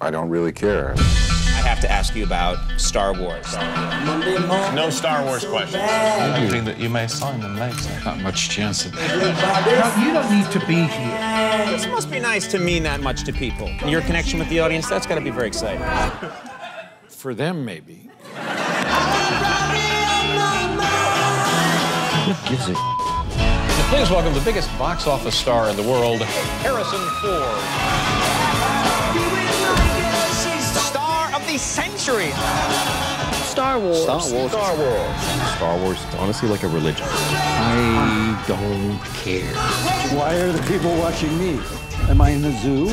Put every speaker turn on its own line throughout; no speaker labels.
I don't really care.
I have to ask you about Star Wars.
No Star Wars questions.
Anything that you may sign them later.
Not much chance of that.
You don't need to be here.
This must be nice to mean that much to people. Your connection with the audience, that's got to be very exciting.
For them, maybe.
Who gives it? Please welcome the biggest box office star in the world, Harrison Ford.
Star of the century.
Star Wars.
Star Wars.
Star Wars.
Star Wars is honestly like a religion.
I don't care.
Why are the people watching me? Am I in the zoo?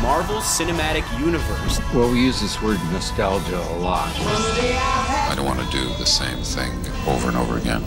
Marvel Cinematic Universe.
Well, we use this word nostalgia a lot.
I don't want to do the same thing over and over again.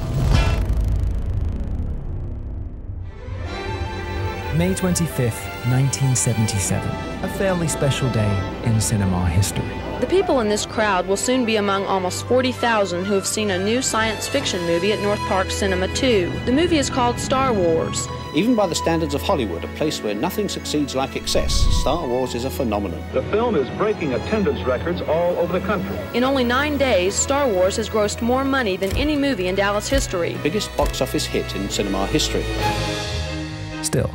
May 25th, 1977, a fairly special day in cinema history.
The people in this crowd will soon be among almost 40,000 who have seen a new science fiction movie at North Park Cinema 2. The movie is called Star Wars.
Even by the standards of Hollywood, a place where nothing succeeds like excess, Star Wars is a phenomenon.
The film is breaking attendance records all over the country.
In only 9 days, Star Wars has grossed more money than any movie in Dallas history.
Biggest box office hit in cinema history.
Still,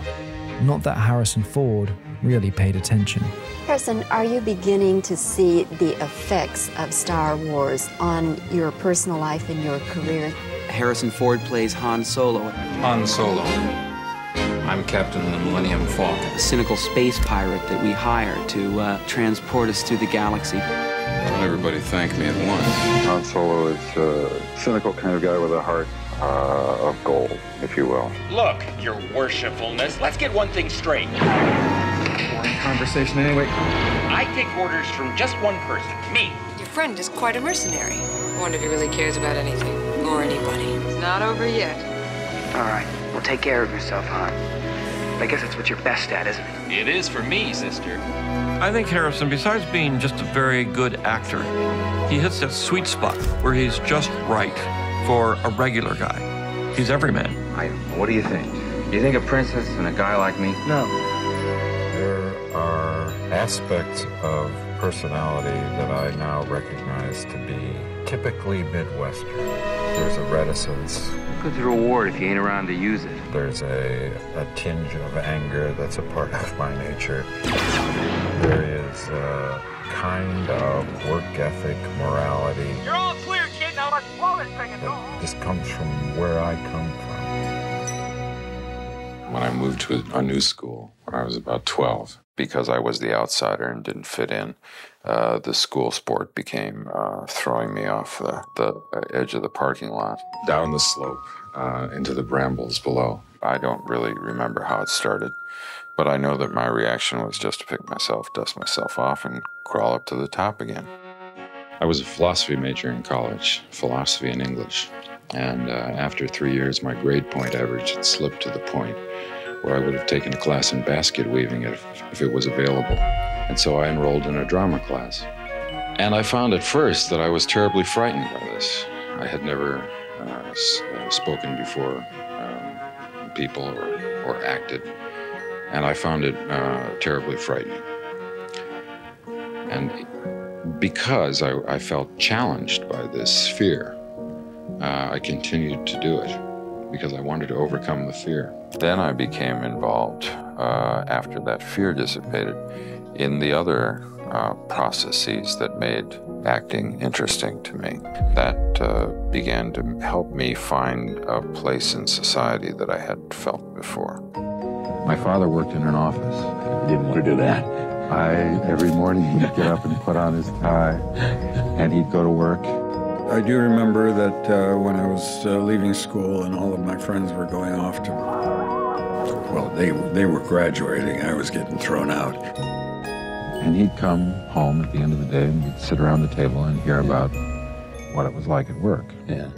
not that Harrison Ford really paid attention.
Harrison, are you beginning to see the effects of Star Wars on your personal life and your career?
Harrison Ford plays Han Solo.
Han Solo. I'm Captain of the Millennium Falcon.
A cynical space pirate that we hire to transport us through the galaxy.
Don't everybody thank me at once.
Han Solo is a cynical kind of guy with a heart of gold, if you will.
Look, your worshipfulness, let's get one thing straight.
Boring conversation anyway.
I take orders from just one person, me.
Your friend is quite a mercenary. I wonder if he really cares about anything or anybody. It's not over yet.
All right, well, take care of yourself, Han. I guess that's what you're best at, isn't it?
It is for me, sister.
I think Harrison, besides being just a very good actor, he hits that sweet spot where he's just right for a regular guy. He's everyman.
What do you think? Do you think a princess and a guy like me?
No.
There are aspects of personality that I now recognize to be typically Midwestern. There's a reticence.
What's the reward if you ain't around to use it?
There's a tinge of anger that's a part of my nature. There is a kind of work ethic, morality.
You're all clear, kid. Now let's blow this thing and go.
That just comes from where I come from. When I moved to a new school when I was about 12, because I was the outsider and didn't fit in, the school sport became throwing me off the edge of the parking lot, down the slope, into the brambles below. I don't really remember how it started, but I know that my reaction was just to pick myself, dust myself off, and crawl up to the top again. I was a philosophy major in college, philosophy and English. And after 3 years, my grade point average had slipped to the point where I would have taken a class in basket weaving if it was available. And so I enrolled in a drama class. And I found at first that I was terribly frightened by this. I had never spoken before people or acted. And I found it terribly frightening. And because I felt challenged by this fear, I continued to do it because I wanted to overcome the fear. Then I became involved, after that fear dissipated, in the other processes that made acting interesting to me. That began to help me find a place in society that I hadn't felt before. My father worked in an office.
I didn't want to do that.
Every morning he'd get up and put on his tie, and he'd go to work.
I do remember that when I was leaving school and all of my friends were going off to, well, they were graduating. I was getting thrown out.
And he'd come home at the end of the day and we'd sit around the table and hear about what it was like at work.
Yeah.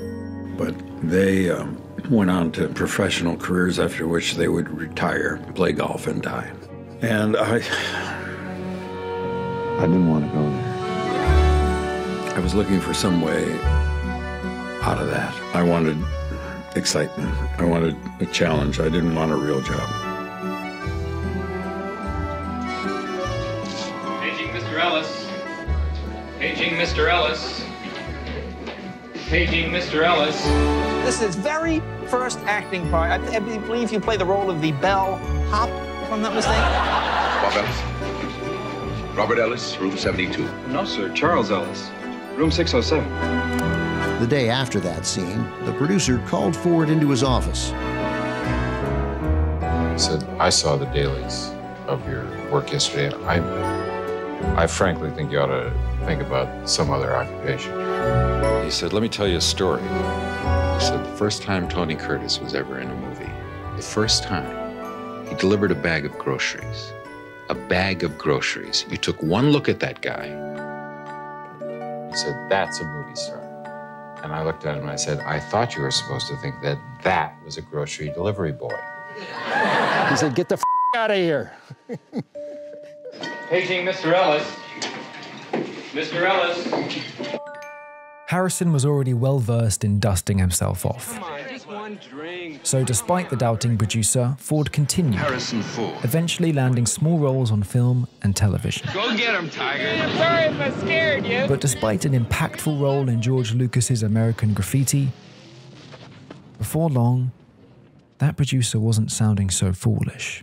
But they went on to professional careers after which they would retire, play golf, and die. And I
didn't want to go there.
I was looking for some way out of that. I wanted excitement. I wanted a challenge. I didn't want a real job.
Changing the Mr. Ellis. Paging Mr. Ellis. Paging Mr. Ellis.
This is his very first acting part. I believe you play the role of the bell hop, if I'm not mistaken.
Bob Ellis. Robert Ellis, room 72.
No, sir. Charles Ellis, room 607.
The day after that scene, the producer called Ford into his office.
He said, I saw the dailies of your work yesterday. I frankly think you ought to think about some other occupation. He said, let me tell you a story. He said, the first time Tony Curtis was ever in a movie, the first time, he delivered a bag of groceries. A bag of groceries. You took one look at that guy. He said, that's a movie star. And I looked at him and I said, I thought you were supposed to think that that was a grocery delivery boy.
He said, get the out of here.
Paging Mr. Ellis. Mr. Ellis.
Harrison was already well versed in dusting himself off. So despite the doubting producer, Ford continued,
Harrison Ford.
eventually landing small roles on film and television.
Go get him, Tiger. I'm sorry if I scared you.
But despite an impactful role in George Lucas's American Graffiti, before long, that producer wasn't sounding so foolish.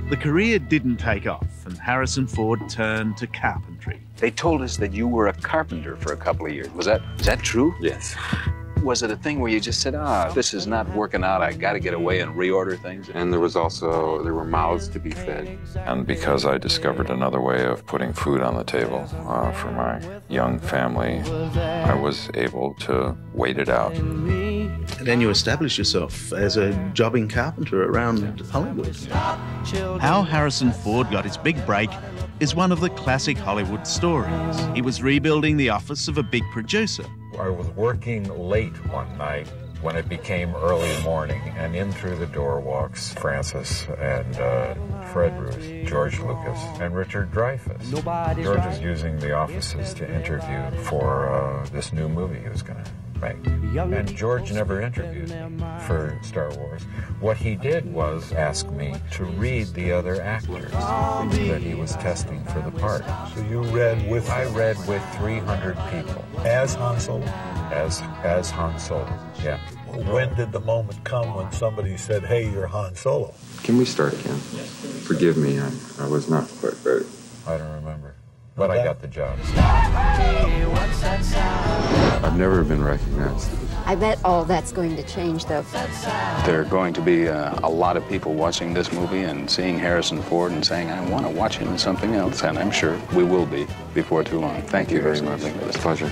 The career didn't take off, and Harrison Ford turned to carpentry.
They told us that you were a carpenter for a couple of years. Is that true?
Yes.
Was it a thing where you just said, this is not working out, I gotta get away and reorder things?
And there were mouths to be fed. And because I discovered another way of putting food on the table for my young family, I was able to wait it out.
And then you established yourself as a jobbing carpenter around Hollywood. How Harrison Ford got his big break is one of the classic Hollywood stories. He was rebuilding the office of a big producer.
I was working late one night when it became early morning, and in through the door walks Francis and Fred Roos, George Lucas, and Richard Dreyfuss. George was using the offices to interview for this new movie he was going to make. And George never interviewed me for Star Wars. What he did was ask me to read the other actors that he was testing for the part.
So you read with...
I read with 300 people.
As Han Solo?
As Han Solo, yeah.
When did the moment come when somebody said, hey, you're Han Solo?
Can we start again? Forgive me, I was not quite ready. I don't remember. But I got the job. I've never been recognized.
I bet all that's going to change, though.
There are going to be a lot of people watching this movie and seeing Harrison Ford and saying, I want to watch him in something else, and I'm sure we will be before too long. Thank you very much.
It was a pleasure.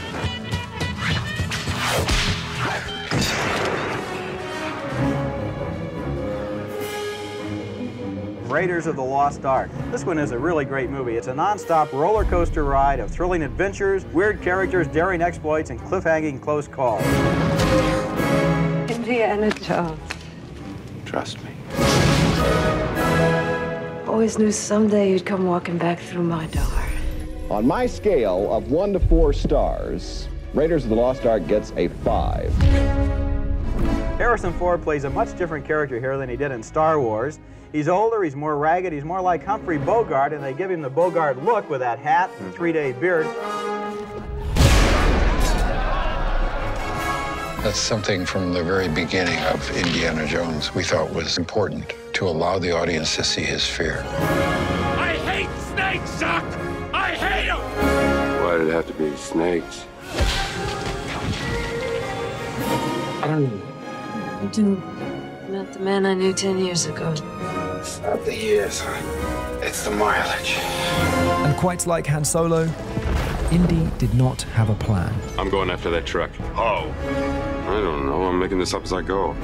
Raiders of the Lost Ark. This one is a really great movie. It's a non-stop roller coaster ride of thrilling adventures, weird characters, daring exploits, and cliff-hanging close calls.
Indiana Jones.
Trust me.
Always knew someday you'd come walking back through my door.
On my scale of 1 to 4 stars, Raiders of the Lost Ark gets a 5.
Harrison Ford plays a much different character here than he did in Star Wars. He's older, he's more ragged, he's more like Humphrey Bogart, and they give him the Bogart look with that hat and 3-day beard.
That's something from the very beginning of Indiana Jones we thought was important, to allow the audience to see his fear.
I hate snakes, Doc! I hate them!
Why did it have to be snakes? I don't know.
You do. Not the man I knew 10 years ago.
It's not the years, it's the mileage.
And quite like Han Solo, Indy did not have a plan.
I'm going after that truck.
Oh. I don't know. I'm making this up as I go.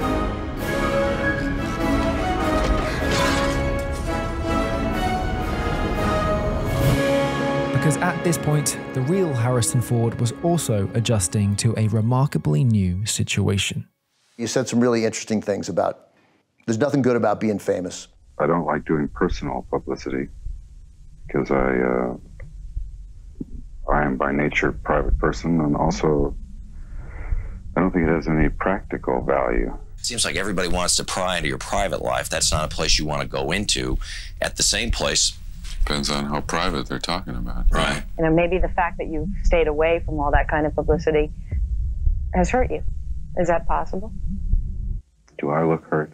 Because at this point, the real Harrison Ford was also adjusting to a remarkably new situation.
You said some really interesting things about, there's nothing good about being famous.
I don't like doing personal publicity because I am by nature a private person, and also I don't think it has any practical value.
It seems like everybody wants to pry into your private life. That's not a place you want to go into. At the same place,
Depends on how private they're talking about.
Right.
You know, maybe the fact that you've stayed away from all that kind of publicity has hurt you. Is that possible?
Do I look hurt?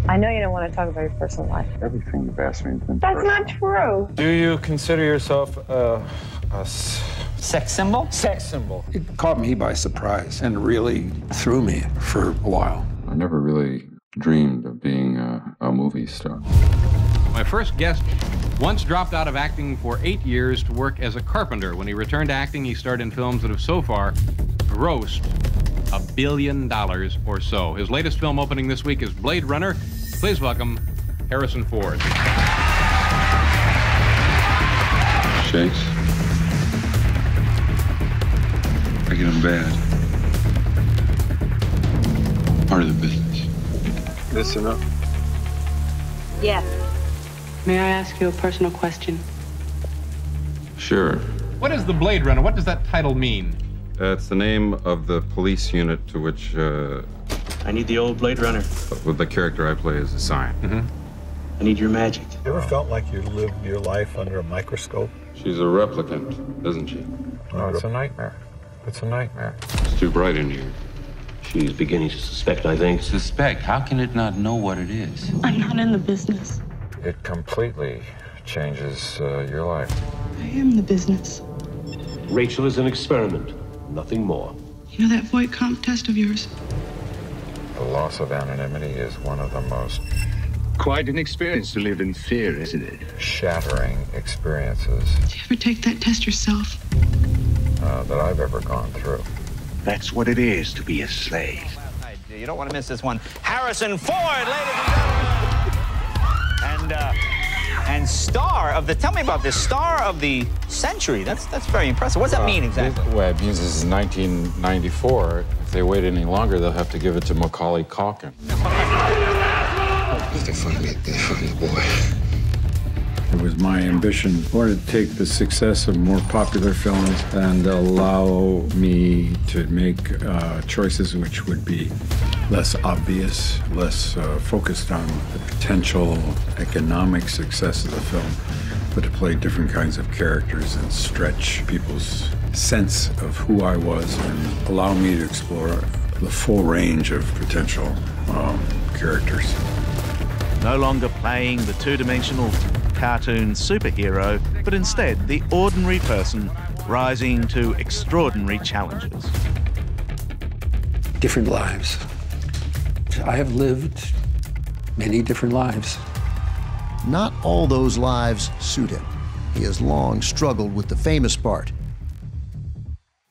I know you don't want to talk about your personal life.
Everything you've asked me has been
That's
personal.
not true.
Do you consider yourself a
sex symbol?
Sex symbol.
It caught me by surprise and really threw me for a while.
I never really dreamed of being a movie star.
My first guest once dropped out of acting for 8 years to work as a carpenter. When he returned to acting, he starred in films that have so far grossed $1 billion or so. His latest film opening this week is Blade Runner. Please welcome Harrison Ford.
Shakes. I get them bad. Part of the business.
This enough?
Yes.
May I ask you a personal question?
Sure.
What is the Blade Runner? What does that title mean?
It's the name of the police unit to which
I need the old Blade Runner.
the character I play is assigned.
I need your magic.
You ever felt like you lived your life under a microscope?
She's a replicant, isn't she?
No, it's a nightmare. It's a nightmare.
It's too bright in here.
She's beginning to suspect, I think.
Suspect? How can it not know what it is?
I'm not in the business.
It completely changes your life.
I am the business.
Rachel is an experiment, nothing more.
You know that Voight comp test of yours?
The loss of anonymity is one of the most
Quite an experience to live in fear, isn't it?
shattering experiences
Did you ever take that test yourself?
that I've ever gone through.
That's what it is to be a slave.
You don't want to miss this one. Harrison Ford, ladies and gentlemen. And star of the, tell me about this, star of the century. That's very impressive. What does that mean exactly?
Well, it means this is 1994. If they wait any longer, they'll have to give it to Macaulay Culkin.
They find the boy.
It was my ambition to take the success of more popular films and allow me to make choices which would be less obvious, less focused on the potential economic success of the film, but to play different kinds of characters and stretch people's sense of who I was and allow me to explore the full range of potential characters.
No longer playing the two-dimensional cartoon superhero, but instead the ordinary person rising to extraordinary challenges.
Different lives. I have lived many different lives.
Not all those lives suit him. He has long struggled with the famous part.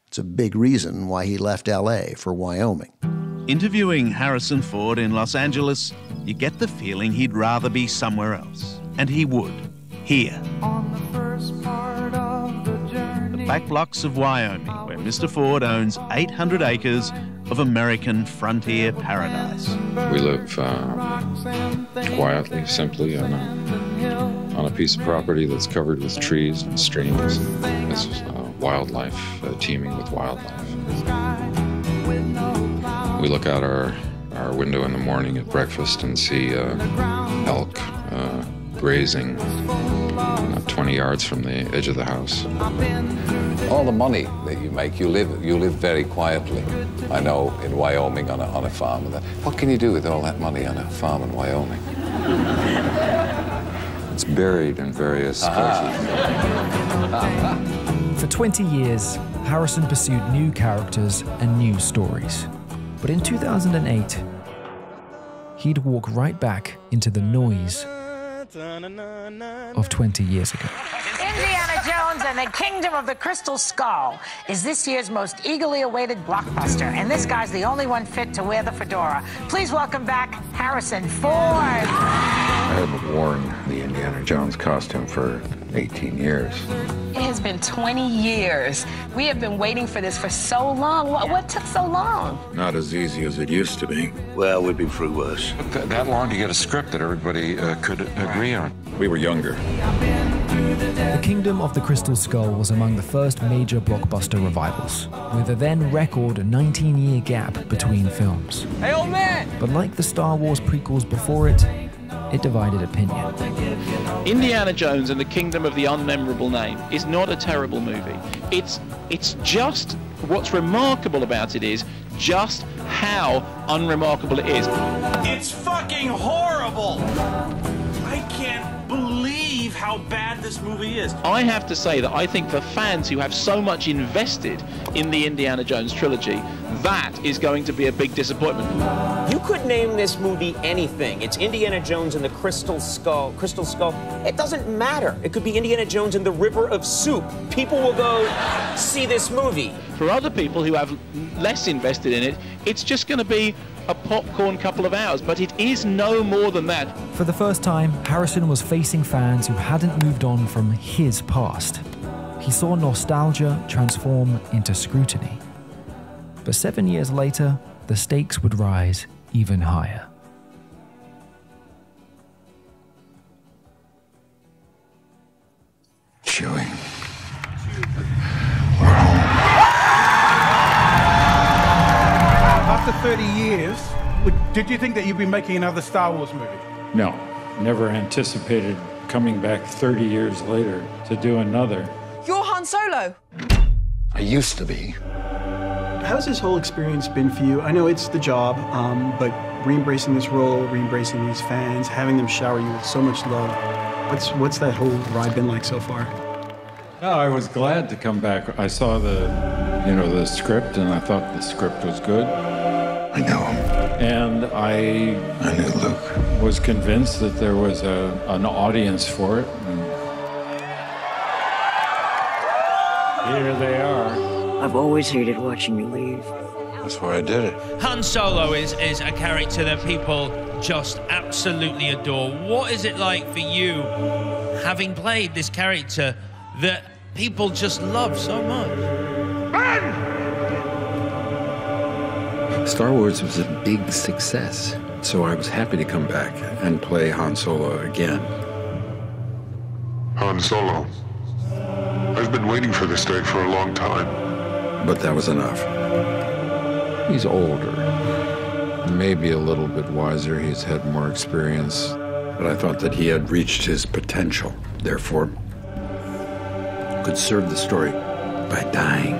It's a big reason why he left LA for Wyoming.
Interviewing Harrison Ford in Los Angeles, you get the feeling he'd rather be somewhere else. And he would. Here. The back blocks of Wyoming, where Mr. Ford owns 800 acres of American frontier paradise.
We live quietly, simply on a piece of property that's covered with trees and streams. It's wildlife, teeming with wildlife. We look out our window in the morning at breakfast and see elk grazing 20 yards from the edge of the house.
All the money that you make, you live very quietly. I know in Wyoming on a farm. What can you do with all that money on a farm in Wyoming?
It's buried in various places.
For 20 years, Harrison pursued new characters and new stories. But in 2008, he'd walk right back into the noise of 20 years ago.
Indiana Jones and the Kingdom of the Crystal Skull is this year's most eagerly awaited blockbuster, and this guy's the only one fit to wear the fedora. Please welcome back Harrison Ford.
I hadn't worn the Indiana Jones costume for 18 years.
It has been 20 years. We have been waiting for this for so long. What took so long?
Not as easy as it used to be.
Well, we've been through worse.
It took that long to get a script that everybody could agree on. We were younger.
The Kingdom of the Crystal Skull was among the first major blockbuster revivals, with a then record 19-year gap between films.
Hey, old man!
But like the Star Wars prequels before it it divided opinion.
Indiana Jones and the Kingdom of the Unmemorable Name is not a terrible movie. It's just, what's remarkable about it is just how unremarkable it is.
It's fucking horrible! I can't believe how bad this movie is.
I have to say that I think for fans who have so much invested in the Indiana Jones trilogy, that is going to be a big disappointment.
You could name this movie anything. It's Indiana Jones and the Crystal Skull. Crystal Skull? It doesn't matter. It could be Indiana Jones and the River of Soup. People will go see this movie.
For other people who have less invested in it, it's just going to be a popcorn couple of hours, but it is no more than that.
For the first time, Harrison was facing fans who hadn't moved on from his past. He saw nostalgia transform into scrutiny. But 7 years later, the stakes would rise even higher.
Chewie.
After 30 years, did you think that you'd be making another Star Wars movie?
No, never anticipated coming back 30 years later to do another.
You're Han Solo.
I used to be.
How's this whole experience been for you? I know it's the job, but re-embracing this role, re-embracing these fans, having them shower you with so much love. What's that whole ride been like so far?
No, I was glad to come back. I saw the script, and I thought the script was good.
I know him.
And I
knew Luke.
Was convinced that there was an audience for it. And here they are.
I've always hated watching you leave.
That's why I did it.
Han Solo is a character that people just absolutely adore. What is it like for you, having played this character that people just love so much?
Star Wars was a big success, so I was happy to come back and play Han Solo again.
Han Solo. I've been waiting for this day for a long time.
But that was enough.
He's older, maybe a little bit wiser. He's had more experience.
But I thought that he had reached his potential, therefore could serve the story by dying.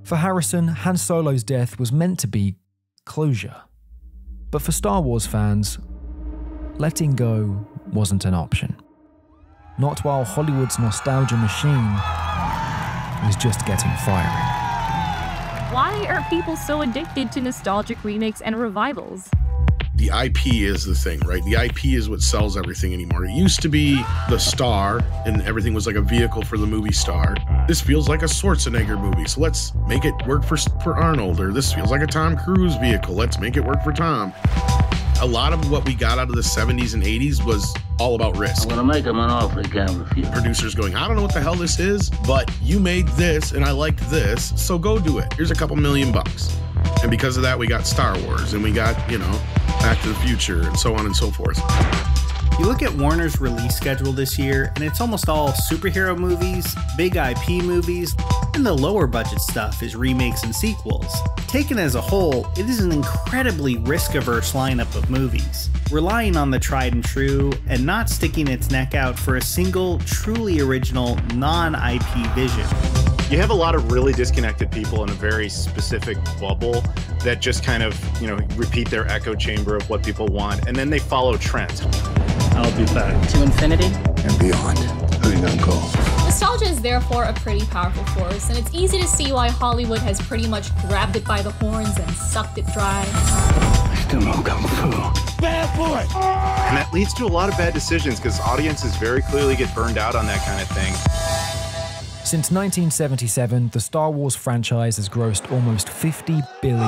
For Harrison, Han Solo's death was meant to be closure. But for Star Wars fans, letting go wasn't an option. Not while Hollywood's nostalgia machine was just getting fiery.
Why are people so addicted to nostalgic remakes and revivals?
The IP is the thing, right? The IP is what sells everything anymore. It used to be the star, and everything was like a vehicle for the movie star. This feels like a Schwarzenegger movie, so let's make it work for Arnold. Or this feels like a Tom Cruise vehicle, let's make it work for Tom. A lot of what we got out of the 70s and 80s was all about risk.
I'm gonna make him an offer he can't refuse.
Producers going, I don't know what the hell this is, but you made this and I liked this, so go do it. Here's a couple $1 million. And because of that, we got Star Wars and we got, Back to the Future and so on and so forth.
You look at Warner's release schedule this year, and it's almost all superhero movies, big IP movies, and the lower budget stuff is remakes and sequels. Taken as a whole, it is an incredibly risk-averse lineup of movies, relying on the tried and true and not sticking its neck out for a single, truly original, non-IP vision.
You have a lot of really disconnected people in a very specific bubble that just kind of, repeat their echo chamber of what people want, and then they follow trends.
I'll be back.
To infinity
and beyond. Who are you gonna call?
Nostalgia is therefore a pretty powerful force, and it's easy to see why Hollywood has pretty much grabbed it by the horns and sucked it dry.
I still know Kung Fu.
Bad boy! And that leads to a lot of bad decisions because audiences very clearly get burned out on that kind of thing.
Since 1977, the Star Wars franchise has grossed almost $50 billion.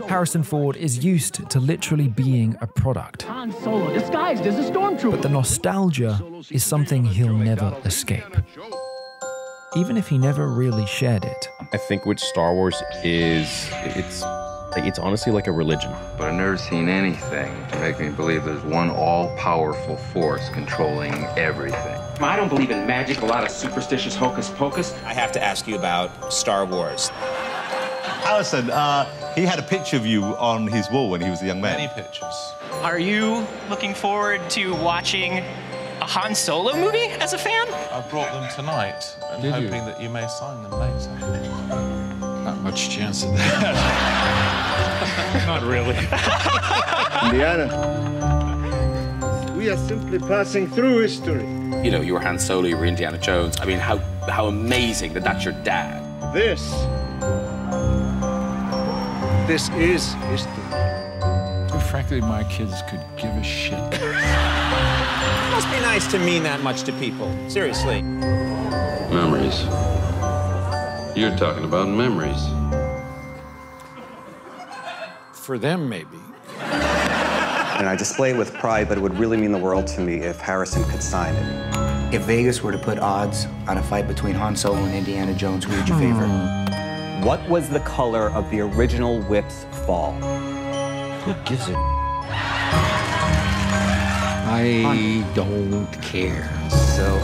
Harrison Ford is used to literally being a product.
Han Solo disguised as a stormtrooper.
But the nostalgia is something he'll never escape. Even if he never really shared it.
I think what Star Wars is, it's
Like, it's honestly like a religion.
But I've never seen anything to make me believe there's one all-powerful force controlling everything.
I don't believe in magic, a lot of superstitious hocus pocus. I have to ask you about Star Wars.
Harrison, he had a picture of you on his wall when he was a young man.
Many pictures. Are you looking forward to watching a Han Solo movie as a fan? I brought them tonight and hoping that you may sign them later.
Not much chance of that.
Not really.
Indiana, we are simply passing through history.
You know, you were Han Solo, you were Indiana Jones. I mean, how amazing that that's your dad.
This is history.
Frankly, my kids could give a shit.
It must be nice to mean that much to people. Seriously.
Memories. You're talking about memories.
For them, maybe.
And I display it with pride, but it would really mean the world to me if Harrison could sign it.
If Vegas were to put odds on a fight between Han Solo and Indiana Jones, who would you favor?
What was the color of the original Whip's fall?
Who gives it?
I don't care.
So,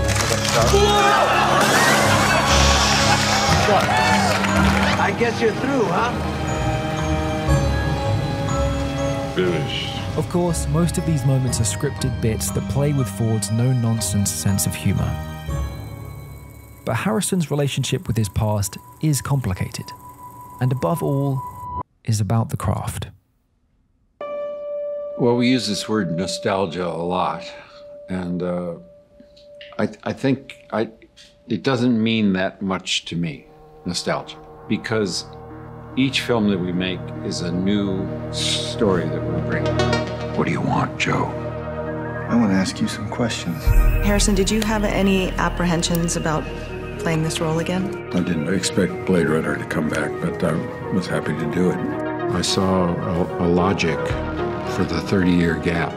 I guess you're through, huh?
Finished.
Of course, most of these moments are scripted bits that play with Ford's no-nonsense sense of humor. But Harrison's relationship with his past is complicated, and above all, is about the craft.
Well, we use this word nostalgia a lot, and I think it doesn't mean that much to me, nostalgia, because each film that we make is a new story that we bring. What do you want, Joe?
I want to ask you some questions.
Harrison, did you have any apprehensions about playing this role again?
I didn't expect Blade Runner to come back, but I was happy to do it. I saw a logic for the 30-year gap.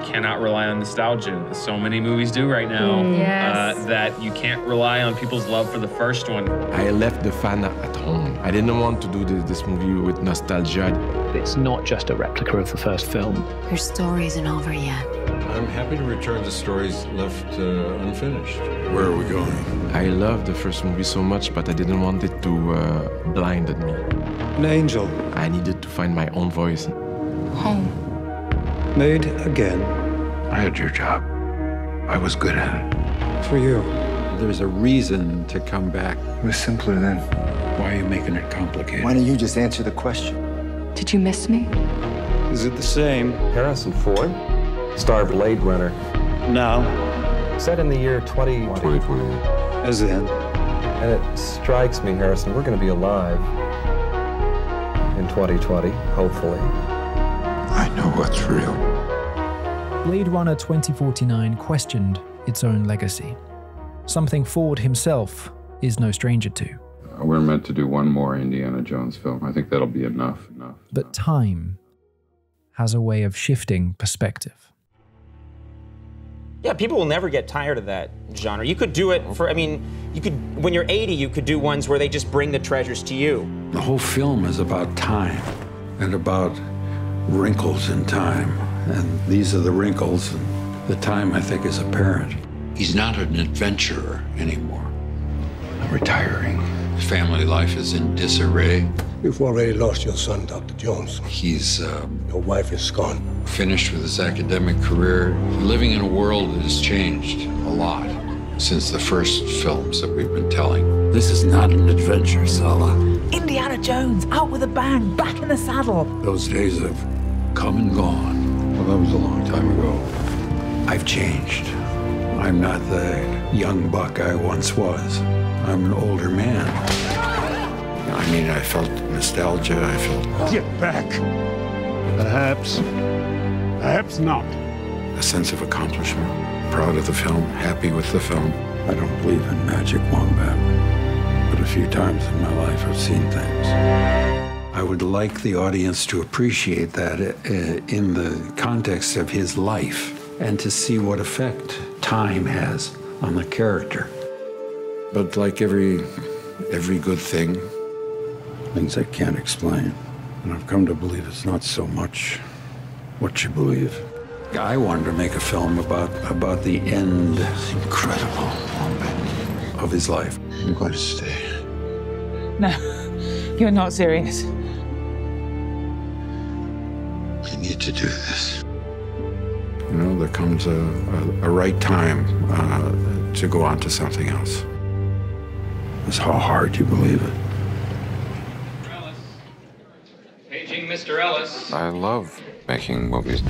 Cannot rely on nostalgia. So many movies do right now.
Yes.
That you can't rely on people's love for the first one.
I left the fan at home. I didn't want to do this movie with nostalgia.
It's not just a replica of the first film.
Your story isn't over yet.
I'm happy to return to stories left unfinished.
Where are we going?
I loved the first movie so much, but I didn't want it to blind me.
An angel.
I needed to find my own voice.
Home.
Made again.
I had your job. I was good at it.
For you.
There's a reason to come back.
It was simpler then.
Why are you making it complicated?
Why don't you just answer the question?
Did you miss me?
Is it the same?
Harrison Ford, star Blade Runner.
Now.
Set in the year 2020.
As in?
And it strikes me, Harrison, we're going to be alive in 2020, hopefully.
I know what's real.
Blade Runner 2049 questioned its own legacy, something Ford himself is no stranger to.
We're meant to do one more Indiana Jones film. I think that'll be enough.
But time has a way of shifting perspective.
Yeah, people will never get tired of that genre. You could do it for, you could, when you're 80, you could do ones where they just bring the treasures to you.
The whole film is about time and about wrinkles in time. And these are the wrinkles, and the time, I think, is apparent.
He's not an adventurer anymore. I'm retiring. His family life is in disarray.
You've already lost your son, Dr. Jones.
He's
Your wife is gone.
finished with his academic career, living in a world that has changed a lot since the first films that we've been telling. This is not an adventure, Sala.
Indiana Jones, out with a bang, back in the saddle.
Those days have come and gone. Well, that was a long time ago. I've changed. I'm not the young buck I once was. I'm an older man. I mean, I felt nostalgia. I felt...
Get back. Perhaps not.
a sense of accomplishment. Proud of the film, happy with the film. I don't believe in magic wombat, but a few times in my life I've seen things. I would like the audience to appreciate that in the context of his life and to see what effect time has on the character. But like every good thing, things I can't explain, And I've come to believe it's not so much what you believe. I wanted to make a film about the end, incredible moment of his life. I'm going to stay.
No, you're not serious.
We need to do this. You know, there comes a right time to go on to something else. It's how hard you believe it.
Paging Mr. Ellis.
I love making movies.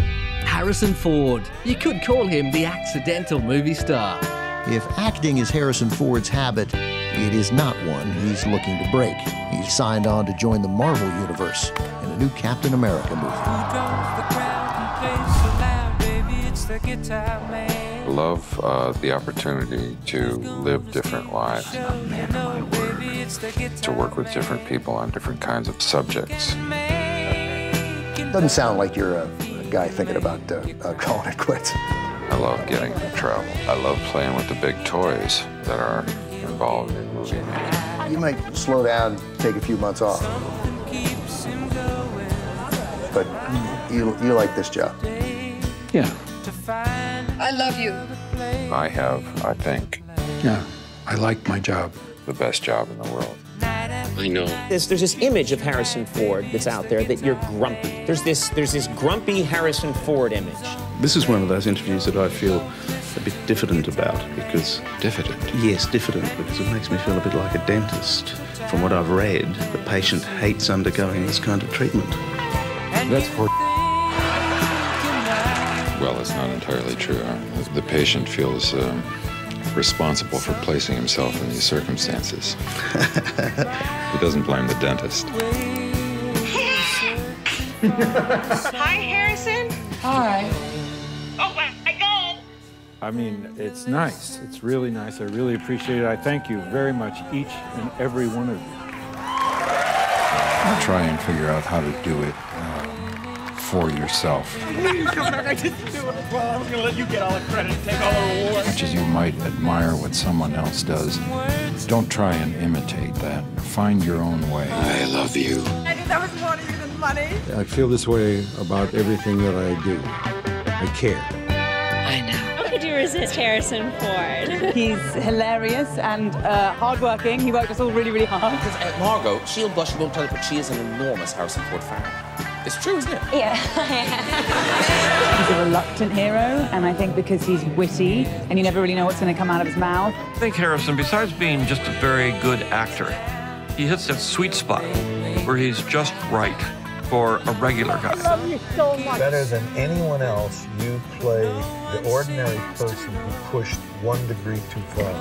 Harrison Ford. You could call him the accidental movie star.
If acting is Harrison Ford's habit, it is not one he's looking to break. He's signed on to join the Marvel Universe in a new Captain America movie.
I love the opportunity to live different lives, to work with different people on different kinds of subjects.
Doesn't sound like you're a guy thinking about calling it quits.
I love getting to travel. I love playing with the big toys that are involved in movie making.
You might slow down, take a few months off. But you like this job.
Yeah.
I love you.
I have, I think,
I like my job.
the best job in the world.
I know. There's this image of Harrison Ford that's out there that you're grumpy. There's this grumpy Harrison Ford image.
This is one of those interviews that I feel a bit diffident about because...
Diffident?
Yes, diffident, because it makes me feel a bit like a dentist. From what I've read, the patient hates undergoing this kind of treatment.
That's for...
Well, it's not entirely true. The patient feels responsible for placing himself in these circumstances. He doesn't blame the dentist.
Hi, Harrison.
Hi.
Oh, my God.
I mean, it's nice. It's really nice. I really appreciate it. I thank you very much, each and every one of you. Try and figure out how to do it for yourself.
Please come back. I didn't do it. Well, I was going to let you get all the credit and take all the rewards.
As much as you might admire what someone else does, don't try and imitate that. Find your own way. I love you.
I knew that was more to you than money.
I feel this way about everything that I do. I care.
I know. How could you resist Harrison Ford?
He's hilarious and hardworking. He worked us all really, really hard.
Because Margot, she'll blush, she won't tell it, but she is an enormous Harrison Ford fan. It's true, isn't it?
Yeah.
He's a reluctant hero, and I think because he's witty and you never really know what's going to come out of his mouth.
I think Harrison, besides being just a very good actor, he hits that sweet spot where he's just right for a regular guy.
I love you so much.
Better than anyone else, you play the ordinary person who pushed 1 degree too far.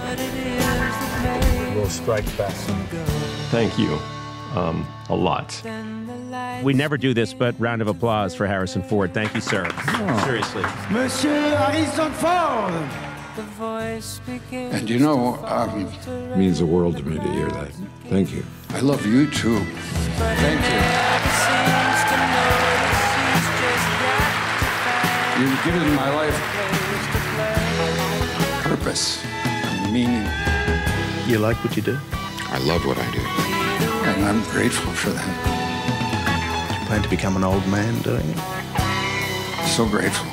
Will strike back.
Thank you. A lot.
We never do this, but round of applause for Harrison Ford. Thank you, sir.
Oh.
Seriously.
Monsieur Harrison Ford.
And you know, it means the world to me to hear that. Thank you. I love you too. Thank you. You've given my life purpose and meaning.
You like what you do?
I love what I do.
And I'm grateful for that.
Do you plan to become an old man doing it?
So grateful.